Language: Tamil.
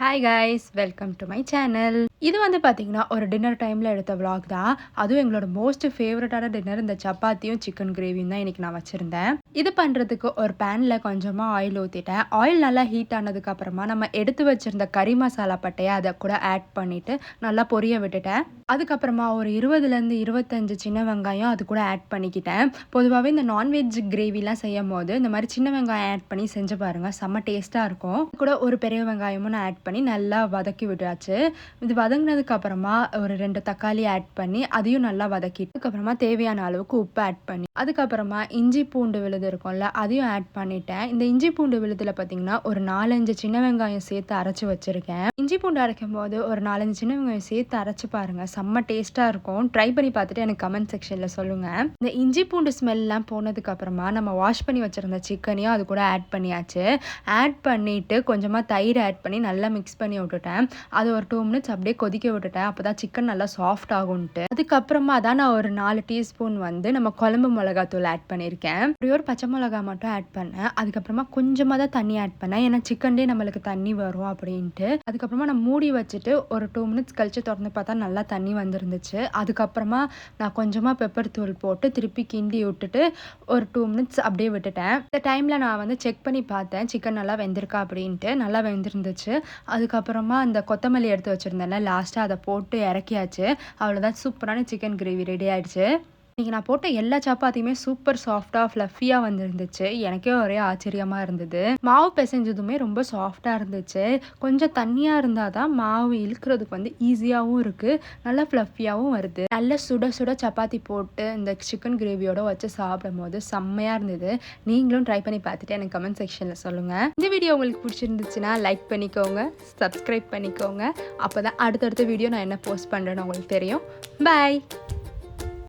Hi guys, welcome to my channel. இது வந்து பார்த்தீங்கன்னா ஒரு டின்னர் டைமில் எடுத்த vlog தான். அதுவும் எங்களோட மோஸ்ட் ஃபேவரட்டான டின்னர் இந்த சப்பாத்தியும் சிக்கன் கிரேவியும் தான் இன்றைக்கி நான் வச்சுருந்தேன். இது பண்ணுறதுக்கு ஒரு பேனில் கொஞ்சமாக ஆயில் ஊற்றிட்டேன். ஆயில் நல்லா ஹீட் ஆனதுக்கப்புறமா நம்ம எடுத்து வச்சுருந்த கறி மசாலா பட்டையை அதை கூட ஆட் பண்ணிவிட்டு நல்லா பொரிய விட்டுட்டேன். அதுக்கப்புறமா ஒரு 20லேருந்து 25 சின்ன வெங்காயம் அது கூட ஆட் பண்ணிக்கிட்டேன். பொதுவாகவே இந்த நான்வெஜ் கிரேவிலாம் செய்யும் போது இந்த மாதிரி சின்ன வெங்காயம் ஆட் பண்ணி செஞ்சு பாருங்கள், செம்ம டேஸ்ட்டாக இருக்கும். இது கூட ஒரு பெரிய வெங்காயமும் நான் ஆட் பண்ணி நல்லா வதக்கி விட்டாச்சு. இது வதங்கினதுக்கு அப்புறமா ஒரு 2 தக்காளி ஆட் பண்ணி அதையும் நல்லா வதக்கிட்டு அதுக்கப்புறமா தேவையான அளவுக்கு உப்பு ஆட் பண்ணி அதுக்கப்புறமா இஞ்சி பூண்டு விழுது இருக்கும்ல அதையும் ஆட் பண்ணிட்டேன். இந்த இஞ்சி பூண்டு விழுதுல பார்த்தீங்கன்னா ஒரு 4-5 சின்ன வெங்காயம் சேர்த்து அரைச்சி வச்சிருக்கேன். இஞ்சி பூண்டு அரைக்கும் போது ஒரு 4-5 சின்ன வெங்காயம் சேர்த்து அரைச்சி பாருங்க, செம்ம டேஸ்ட்டாக இருக்கும். ட்ரை பண்ணி பார்த்துட்டு எனக்கு கமெண்ட் செக்ஷனில் சொல்லுங்கள். இந்த இஞ்சி பூண்டு ஸ்மெல்லாம் போனதுக்கு அப்புறமா நம்ம வாஷ் பண்ணி வச்சிருந்த சிக்கனையும் அது கூட ஆட் பண்ணியாச்சு. ஆட் பண்ணிட்டு கொஞ்சமாக தயிர் ஆட் பண்ணி நல்லா மிக்ஸ் பண்ணி விட்டுட்டேன். அது ஒரு 2 மினிட்ஸ் அப்படியே கொதிக்க விட்டுட்டேன். அப்போ தான் சிக்கன் நல்லா சாஃப்ட் ஆகும்ட்டு. அதுக்கப்புறமா தான் நான் ஒரு 4 டீஸ்பூன் வந்து நம்ம குழம்பு மிளகாத்தூள் ஆட் பண்ணியிருக்கேன். ஒரு பச்சை மிளகா மட்டும் ஆட் பண்ணேன். அதுக்கப்புறமா கொஞ்சமாக தான் தண்ணி ஆட் பண்ணேன், ஏன்னா சிக்கன்லேயே நம்மளுக்கு தண்ணி வரும் அப்படின்ட்டு. அதுக்கப்புறமா நான் மூடி வச்சுட்டு ஒரு 2 மினிட்ஸ் கழிச்சு திறந்து பார்த்தா நல்லா தண்ணி வந்துருந்துச்சு. அதுக்கப்புறமா நான் கொஞ்சமாக பெப்பர் தூள் போட்டு திருப்பி கிண்டி விட்டுட்டு ஒரு 2 மினிட்ஸ் அப்படியே விட்டுட்டேன். இந்த டைமில் நான் வந்து செக் பண்ணி பார்த்தேன் சிக்கன் நல்லா வெந்திருக்கா அப்படின்ட்டு. நல்லா வெந்திருந்துச்சு. அதுக்கப்புறமா அந்த கொத்தமல்லி எடுத்து வச்சுருந்தேன்ல லாஸ்ட்டாக அதை போட்டு இறக்கியாச்சு. அவ்வளோதான், சூப்பரான சிக்கன் கிரேவி ரெடி ஆயிடுச்சு. இன்றைக்கி நான் போட்ட எல்லா சப்பாத்தியுமே சூப்பர் சாஃப்டாக ஃப்ளஃபியாக வந்துருந்துச்சு. எனக்கே ஒரே ஆச்சரியமாக இருந்தது. மாவு பிசைஞ்சதுமே ரொம்ப சாஃப்டாக இருந்துச்சு. கொஞ்சம் தண்ணியாக இருந்தால் தான் மாவு இழுக்கிறதுக்கு வந்து ஈஸியாகவும் இருக்குது, நல்லா ஃப்ளஃபியாகவும் வருது. நல்ல சுட சுட சப்பாத்தி போட்டு இந்த சிக்கன் கிரேவியோடு வச்சு சாப்பிடும் போது செம்மையாக இருந்தது. நீங்களும் ட்ரை பண்ணி பார்த்துட்டு எனக்கு கமெண்ட் செக்ஷனில் சொல்லுங்கள். இந்த வீடியோ உங்களுக்கு பிடிச்சிருந்துச்சுன்னா லைக் பண்ணிக்கோங்க, சப்ஸ்கிரைப் பண்ணிக்கோங்க. அப்போ தான் அடுத்தடுத்த வீடியோ நான் என்ன போஸ்ட் பண்ணுறேன்னு உங்களுக்கு தெரியும். பாய்.